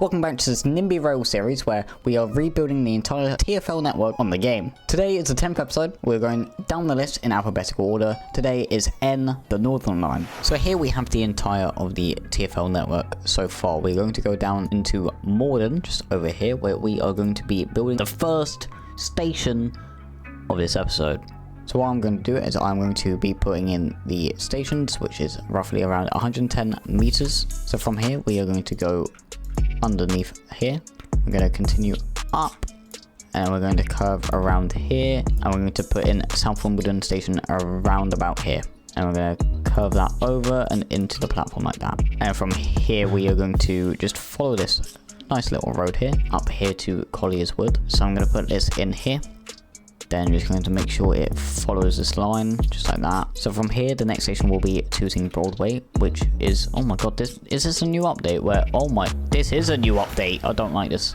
Welcome back to this NIMBY rail series where we are rebuilding the entire TFL network on the game. Today is the 10th episode. We're going down the list in alphabetical order. Today is N, the Northern Line. So here we have the entire of the TFL network so far. We're going to go down into Morden, just over here, where we are going to be building the first station of this episode. So what I'm going to do is I'm going to be putting in the stations, which is roughly around 110 meters. So from here we are going to go underneath here. We're going to continue up and we're going to curve around here, and we're going to put in South Wimbledon station around about here, and we're going to curve that over and into the platform like that. And from here we are going to just follow this nice little road here up here to Collier's Wood. So I'm going to put this in here, then just going to make sure it follows this line just like that. So from here the next station will be Tooting Broadway, which is, oh my god, is this a new update where, this is a new update. I don't like this.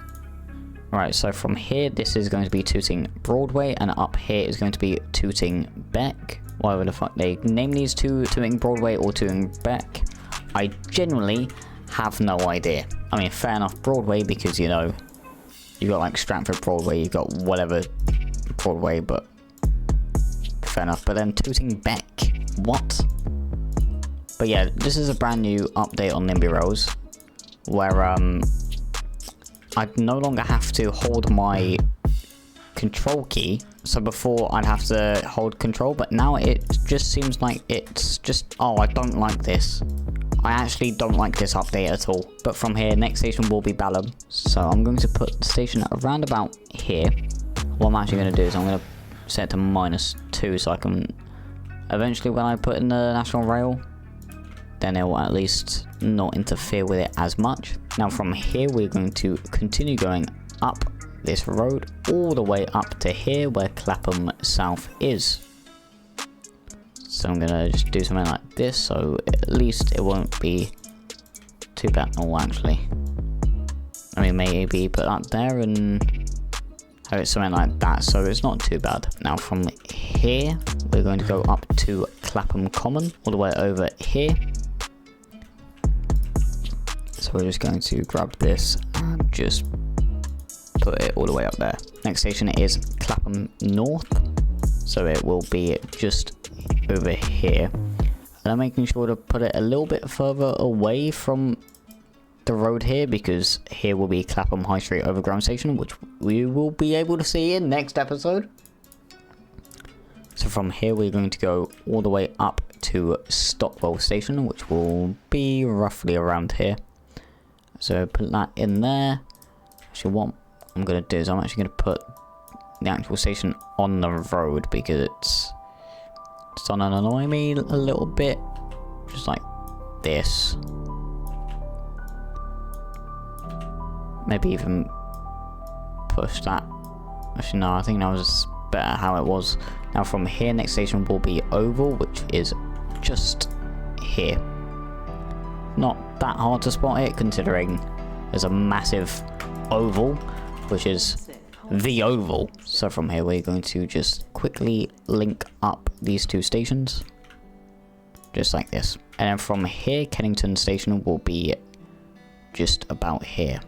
Right, so from here this is going to be Tooting Broadway, and up here is going to be Tooting Beck. Whatever the fuck they name these two, Tooting Broadway or Tooting Beck, I genuinely have no idea. I mean, fair enough, Broadway, because you know, you got like Stratford Broadway, you got whatever Broadway, but fair enough. But then Tooting Beck, what? But yeah, this is a brand new update on NIMBY Rails where I no longer have to hold my control key. So before I'd have to hold control, but now it just seems like it's just, oh, I don't like this. I actually don't like this update at all. But from here, next station will be Balham. So I'm going to put the station around about here. What I'm actually going to do is I'm going to set it to -2 so I can eventually, when I put in the national rail, then it will at least not interfere with it as much. Now from here we're going to continue going up this road all the way up to here where Clapham South is. So I'm going to just do something like this so at least it won't be too bad. Oh, actually, I mean, maybe put that there and have it something like that so it's not too bad. Now from here we're going to go up to Clapham Common all the way over here. So we're just going to grab this and just put it all the way up there. Next station is Clapham North, so it will be just over here, and I'm making sure to put it a little bit further away from the road here, because here will be Clapham High Street Overground Station, which we will be able to see in next episode. So from here we're going to go all the way up to Stockwell Station, which will be roughly around here. So put that in there. Actually, what I'm going to do is I'm actually going to put the actual station on the road, because it's starting to annoy me a little bit, just like this. Maybe even push that. Actually no, I think that was better how it was. Now from here next station will be Oval, which is just here. Not that hard to spot it considering there's a massive oval, which is the Oval. So from here we're going to just quickly link up these two stations just like this, and then from here Kennington Station will be just about here.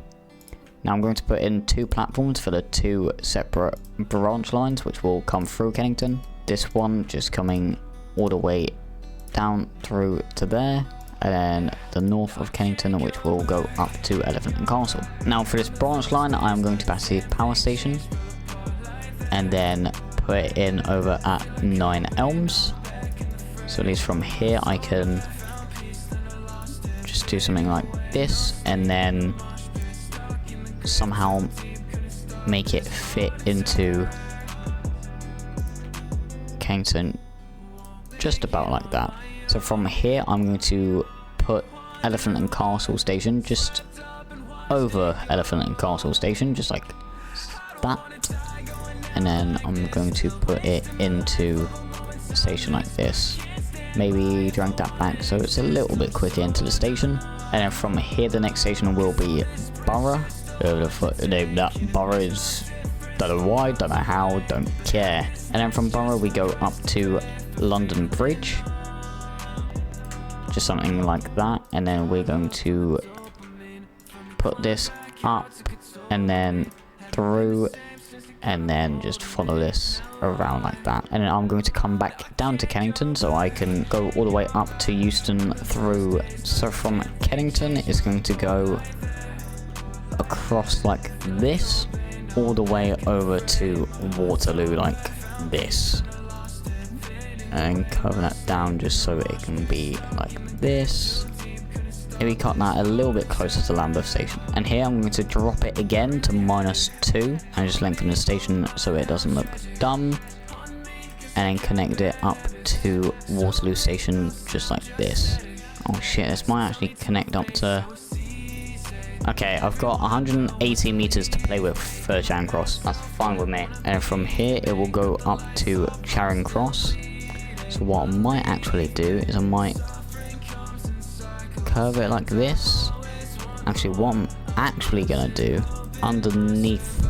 Now I'm going to put in 2 platforms for the 2 separate branch lines which will come through Kennington. This one just coming all the way down through to there, and then the north of Kennington, which will go up to Elephant and Castle. Now for this branch line I'm going to pass the power station and then put it in over at 9 Elms. So at least from here I can just do something like this and then somehow make it fit into Kennington just about like that. So from here I'm going to put Elephant and Castle Station just over Elephant and Castle Station, just like that, and then I'm going to put it into a station like this. Maybe drag that back so it's a little bit quicker into the station, and then from here the next station will be Borough. Whoever the fuck name that Borough is, don't know why, don't know how, don't care. And then from Borough we go up to London Bridge, just something like that, and then we're going to put this up, and then through, and then just follow this around like that. And then I'm going to come back down to Kennington so I can go all the way up to Euston through. So from Kennington it's going to go across like this, all the way over to Waterloo like this, and cover that down just so it can be like this. Maybe cut that a little bit closer to Lambeth Station. And here I'm going to drop it again to -2 and just lengthen the station so it doesn't look dumb. And then connect it up to Waterloo Station just like this. Oh shit, this might actually connect up to... Okay, I've got 180 meters to play with for Charing Cross. That's fine with me. And from here it will go up to Charing Cross. So what I might actually do is I might curve it like this. Actually, what I'm actually gonna do underneath,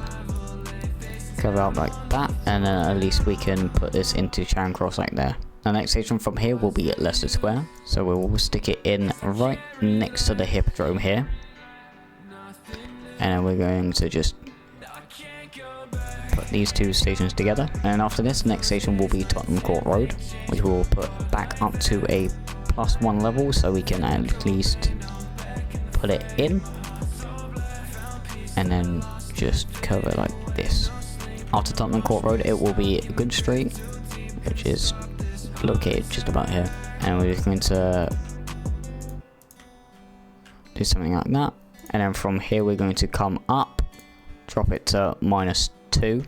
curve it up like that, and then at least we can put this into Charing Cross like there. The next station from here will be at Leicester Square, so we will stick it in right next to the Hippodrome here, and then we're going to just put these two stations together. And after this, the next station will be Tottenham Court Road, which we'll put back up to a +1 level so we can at least put it in, and then just cover it like this. After Tottenham Court Road it will be Good Street, which is located just about here, and we're just going to do something like that. And then from here we're going to come up, drop it to -2.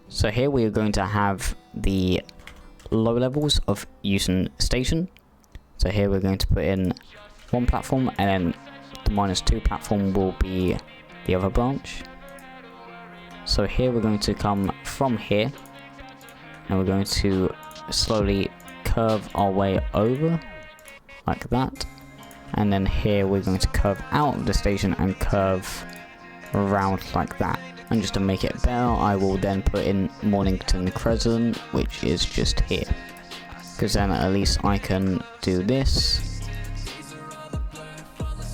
So here we are going to have the low levels of Euston Station. So here we're going to put in one platform, and then the -2 platform will be the other branch. So here we're going to come from here, and we're going to slowly curve our way over like that. And then here we're going to curve out of the station and curve around like that. And just to make it better, I will then put in Mornington Crescent, which is just here. Because then at least I can do this,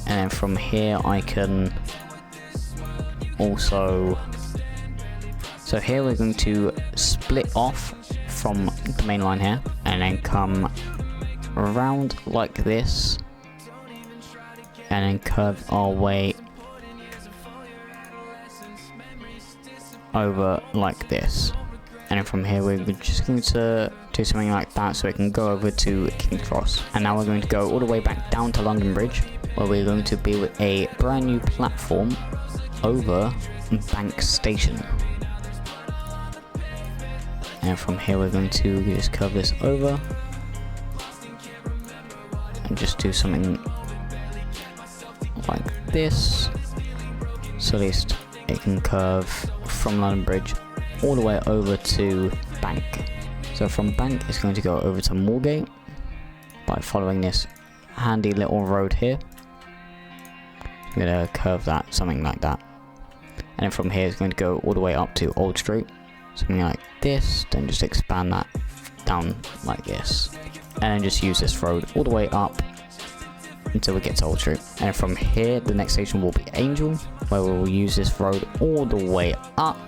and then from here I can also... So here we're going to split off from the main line here, and then come around like this, and then curve our way over like this. And then from here we're just going to do something like that so it can go over to King's Cross. And now we're going to go all the way back down to London Bridge, where we're going to build a brand new platform over Bank Station. And from here we're going to just curve this over and just do something like this, so at least it can curve from London Bridge all the way over to Bank. So from Bank it's going to go over to Moorgate by following this handy little road here. I'm going to curve that something like that, and then from here it's going to go all the way up to Old Street, something like this, then just expand that down like this, and then just use this road all the way up until we get to Old Street. And from here the next station will be Angel, where we will use this road all the way up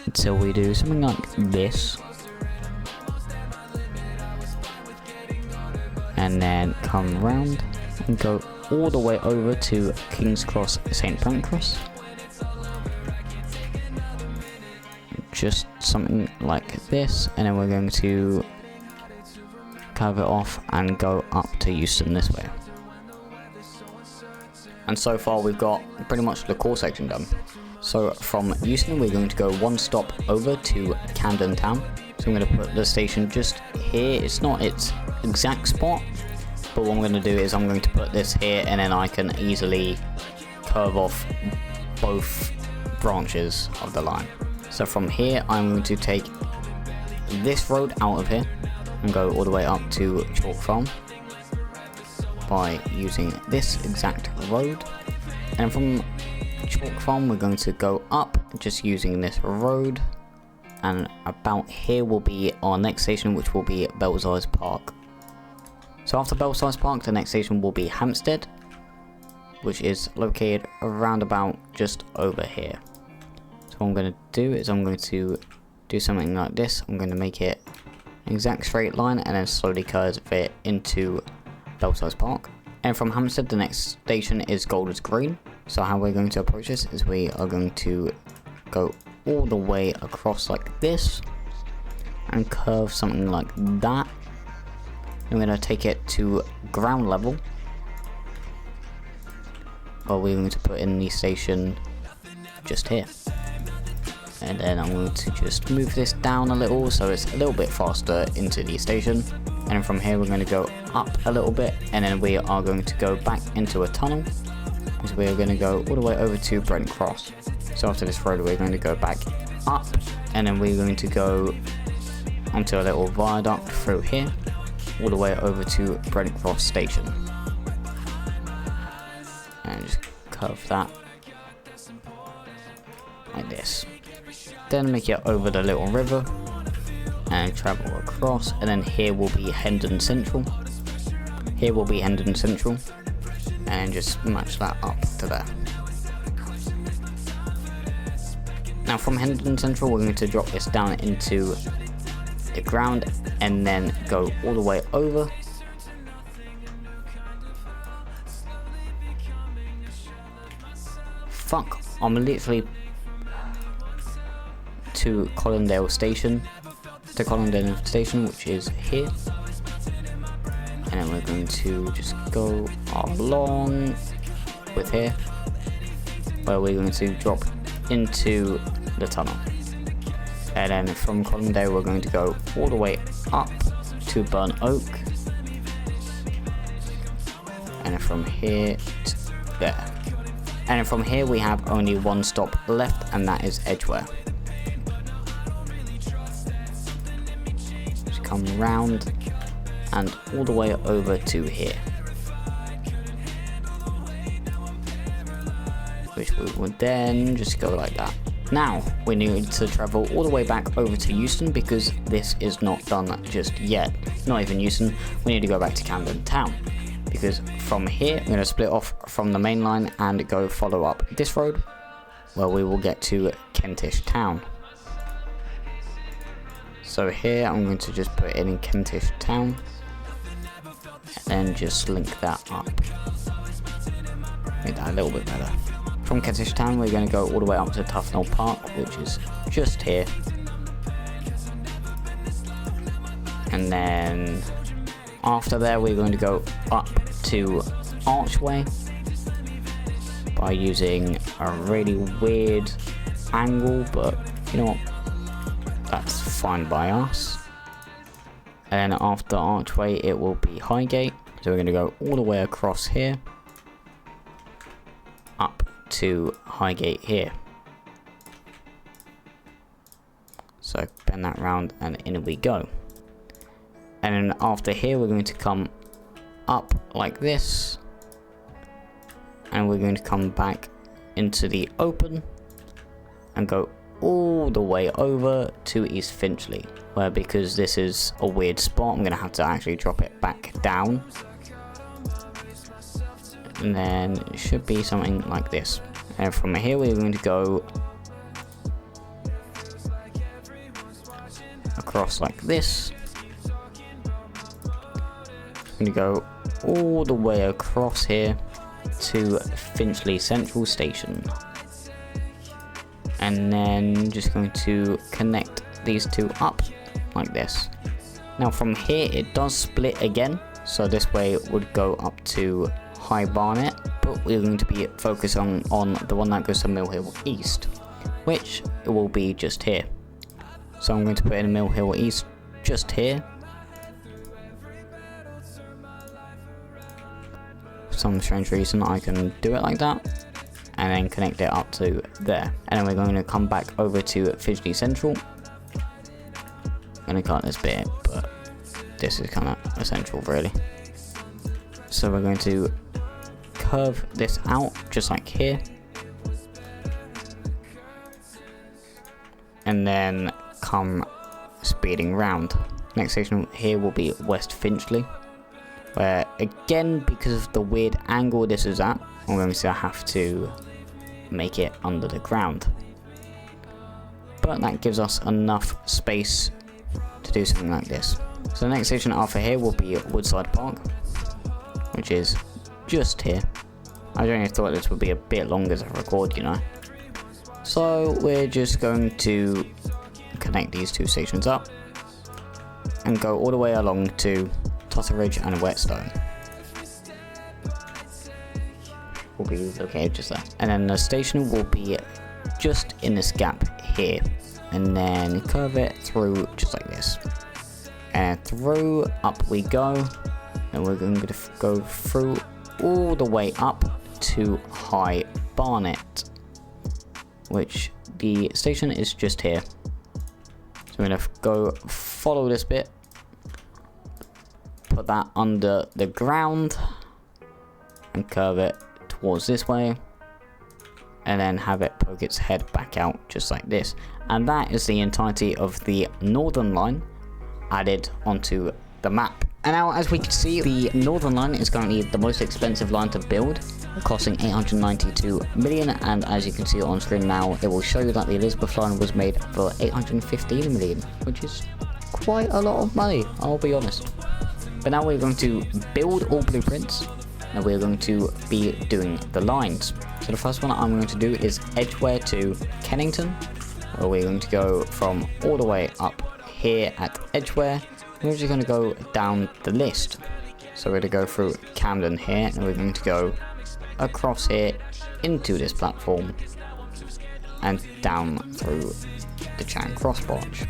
until we do something like this, and then come round and go all the way over to King's Cross St Pancras, just something like this, and then we're going to curve it off and go up to Euston this way. And so far we've got pretty much the core section done. So from Euston we're going to go one stop over to Camden town. So I'm going to put the station just here. It's not its exact spot, but what I'm going to do is I'm going to put this here, and then I can easily curve off both branches of the line. So from here I'm going to take this road out of here and go all the way up to Chalk Farm by using this exact road. And from Chalk Farm we're going to go up just using this road, and about here will be our next station, which will be Belsize Park. So after Belsize Park the next station will be Hampstead, which is located around about just over here. So what I'm going to do is I'm going to do something like this. I'm going to make it an exact straight line and then slowly curve it into Belsize Park. And from Hampstead, the next station is Golders Green. So how we're going to approach this is we are going to go all the way across like this and curve something like that. I'm going to take it to ground level. Well, we're going to put in the station just here. And then I'm going to just move this down a little so it's a little bit faster into the station. And from here we're going to go up a little bit, and then we are going to go back into a tunnel. So we're going to go all the way over to Brent Cross. So after this road we're going to go back up, and then we're going to go onto a little viaduct through here, all the way over to Brent Cross Station. And just curve that like this. Then make it over the little river and travel across, and then here will be Hendon Central. Here will be Hendon Central, and just match that up to there. Now from Hendon Central we're going to drop this down into the ground and then go all the way over. Fuck, I'm literally to Colindale Station, which is here, and then we're going to just go along with here, where we're going to drop into the tunnel, and then from Colindale we're going to go all the way up to Burn Oak, and then from here to there, and then from here we have only one stop left, and that is Edgware. Come round and all the way over to here, which we would then just go like that. Now we need to travel all the way back over to Euston, because this is not done just yet. Not even Euston, we need to go back to Camden Town, because from here we're going to split off from the main line and go follow up this road, where we will get to Kentish Town. So here I'm going to just put it in Kentish Town and then just link that up. Make that a little bit better. From Kentish Town we're going to go all the way up to Tufnell Park, which is just here. And then after there we're going to go up to Archway by using a really weird angle, but you know what? That's fine by us. And after Archway it will be Highgate, so we're going to go all the way across here up to Highgate here. So bend that round and in we go. And then after here we're going to come up like this, and we're going to come back into the open and go all the way over to East Finchley, where, because this is a weird spot, I'm going to have to actually drop it back down, and then it should be something like this. And from here we're going to go across like this. I'm going to go all the way across here to Finchley Central Station, and then just going to connect these two up like this. Now from here it does split again, so this way it would go up to High Barnet, but we're going to be focusing on the one that goes to Mill Hill East, which it will be just here. So I'm going to put in Mill Hill East just here. For some strange reason I can do it like that, and then connect it up to there. And then we're going to come back over to Finchley Central. I'm going to cut this bit, but this is kind of essential really. So we're going to curve this out just like here, and then come speeding round. Next station here will be West Finchley, Where again, because of the weird angle this is at, I'm going to have to make it under the ground. But that gives us enough space to do something like this. So the next station after here will be Woodside Park, which is just here. I genuinely thought this would be a bit longer to record, you know. So we're just going to connect these two stations up and go all the way along to Totteridge and Whetstone. Will be located just there. And then the station will be just in this gap here. And then curve it through just like this. And through, up we go. And we're going to go through all the way up to High Barnet, which the station is just here. So we're going to go follow this bit, put that under the ground, and curve it towards this way, and then have it poke its head back out just like this. And that is the entirety of the Northern Line added onto the map. And now, as we can see, the Northern Line is currently the most expensive line to build, costing 892 million, and as you can see on screen now, it will show you that the Elizabeth Line was made for 815 million, which is quite a lot of money, I'll be honest. But now we're going to build all blueprints, and we're going to be doing the lines. So the first one I'm going to do is Edgware to Kennington, where we're going to go from all the way up here at Edgware. We're just going to go down the list. So we're going to go through Camden here, and we're going to go across here into this platform and down through the Charing Cross branch.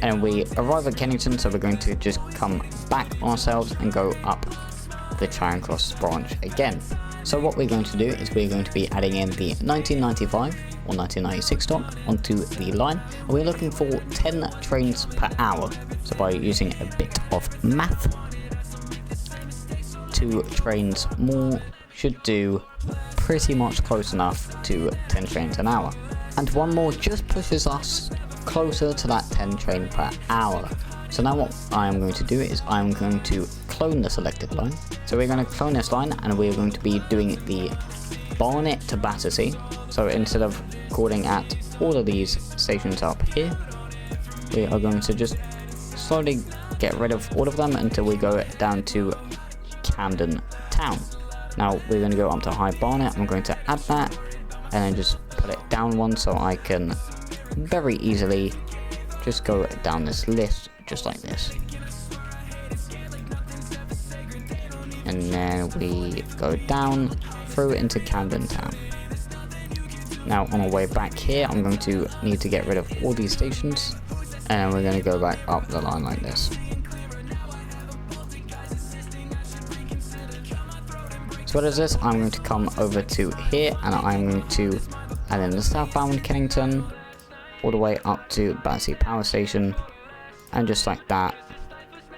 And we arrive at Kennington, so we're going to just come back ourselves and go up the Charing Cross branch again. So what we're going to do is we're going to be adding in the 1995 or 1996 stock onto the line, and we're looking for 10 trains per hour. So by using a bit of math, 2 trains more should do pretty much close enough to 10 trains an hour. And one more just pushes us closer to that 10 train per hour. So now what I am going to do is I'm going to clone the selected line. So we're going to clone this line, and we're going to be doing the Barnet to Battersea. So instead of calling at all of these stations up here, we are going to just slowly get rid of all of them until we go down to Camden town. Now we're going to go up to High Barnet. I'm going to add that and then just put it down one, so I can very easily just go down this list just like this. And then we go down through into Camden town. Now on our way back here, I'm going to need to get rid of all these stations, and we're going to go back up the line like this. So what is this? I'm going to come over to here, and I'm going to add in the southbound Kennington all the way up to Battersea Power Station, and just like that,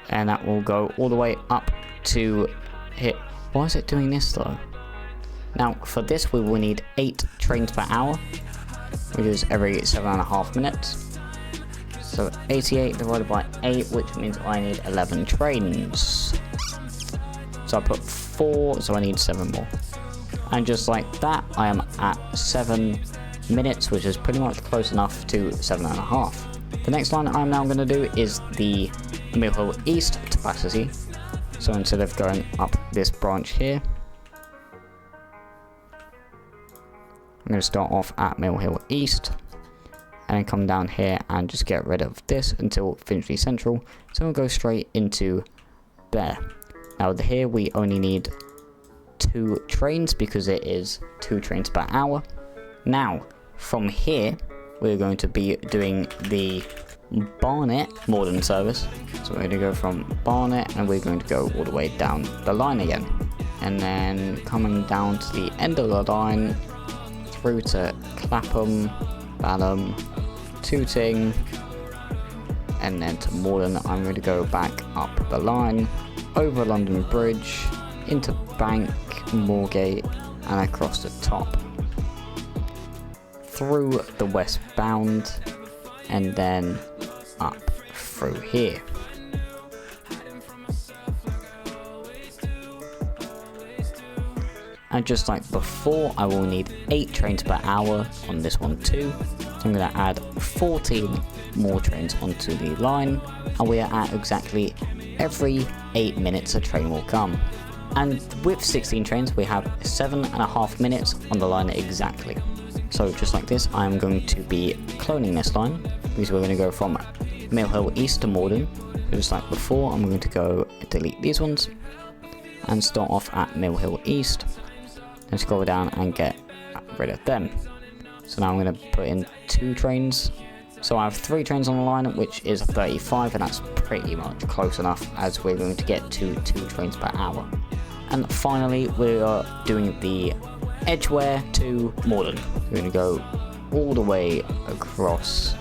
and that will go all the way up to here. Why is it doing this though? Now for this we will need 8 trains per hour, which is every 7.5 minutes. So 88 divided by 8, which means I need 11 trains. So I put 4, so I need 7 more. And just like that, I am at 7 minutes, which is pretty much close enough to 7.5. The next line I'm now going to do is the Mill Hill East to Battersea. So instead of going up this branch here, I'm going to start off at Mill Hill East and then come down here and just get rid of this until Finchley Central. So we'll go straight into there. Now here we only need 2 trains because it is 2 trains per hour. Now from here we're going to be doing the Barnet Morden service. So we're going to go from Barnet and we're going to go all the way down the line again. And then coming down to the end of the line through to Clapham, Balham, Tooting, and then to Morden. I'm going to go back up the line, over London Bridge, into Bank, Moorgate, and across the top. Through the westbound, and then up through here. And just like before, I will need 8 trains per hour on this one too. So I'm going to add 14 more trains onto the line, and we are at exactly every 8 minutes a train will come. And with 16 trains, we have 7.5 minutes on the line exactly. So just like this, I'm going to be cloning this line, because we're going to go from Mill Hill East to Morden. So just like before, I'm going to go delete these ones and start off at Mill Hill East and scroll down and get rid of them. So now I'm going to put in 2 trains. So I have 3 trains on the line, which is 35, and that's pretty much close enough, as we're going to get to 2 trains per hour. And finally, we are doing the Edgware to Morden. We're going to go all the way across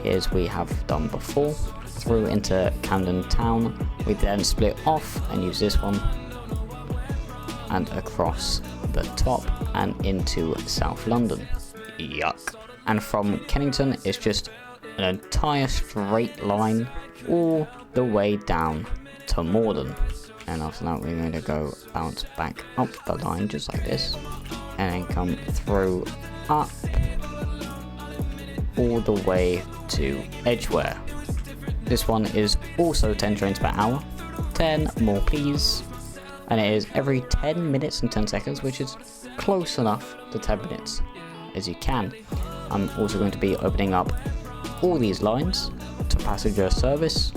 here, as we have done before, through into Camden town. We then split off and use this one, and across the top and into South London. Yuck. And from Kennington, it's just an entire straight line all the way down to Morden. And after that, we're going to go bounce back up the line just like this, and then come through up all the way to Edgware. This one is also 10 trains per hour. 10 more please. And it is every 10 minutes and 10 seconds, which is close enough to 10 minutes as you can. I'm also going to be opening up all these lines to passenger service,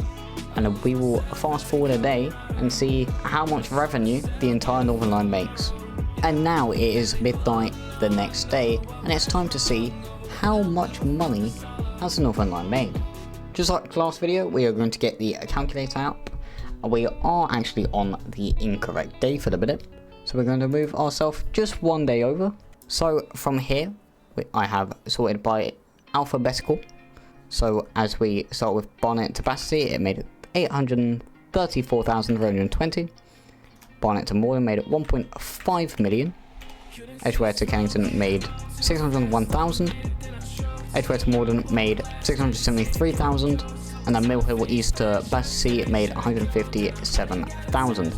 and we will fast forward a day and see how much revenue the entire Northern Line makes. And now it is midnight the next day, and it's time to see how much money has the Northern Line made. Just like the last video, we are going to get the calculator out. We are actually on the incorrect day for the minute, so we're going to move ourselves just one day over. So from here, I have sorted by alphabetical. So as we start with Barnet to Battersea, it made 834,320. Barnet to Morden made it 1.5 million. Edgware to Kennington made 601,000. Edgware to Morden made 673,000. And then Mill Hill East to Battersea made 157,000.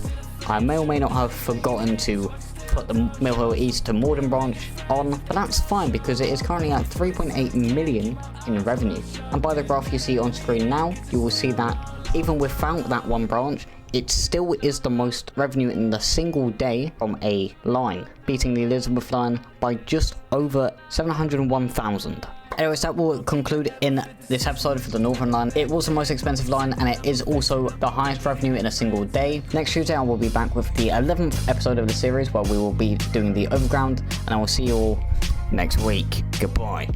I may or may not have forgotten to put the Mill Hill East to Morden branch on, but that's fine because it is currently at 3.8 million in revenue. And by the graph you see on screen now, you will see that even without that one branch, it still is the most revenue in the single day from a line, beating the Elizabeth line by just over 701,000. Anyways, that will conclude in this episode for the Northern Line. It was the most expensive line, and it is also the highest revenue in a single day. Next Tuesday, I will be back with the 11th episode of the series, where we will be doing the Overground, and I will see you all next week. Goodbye.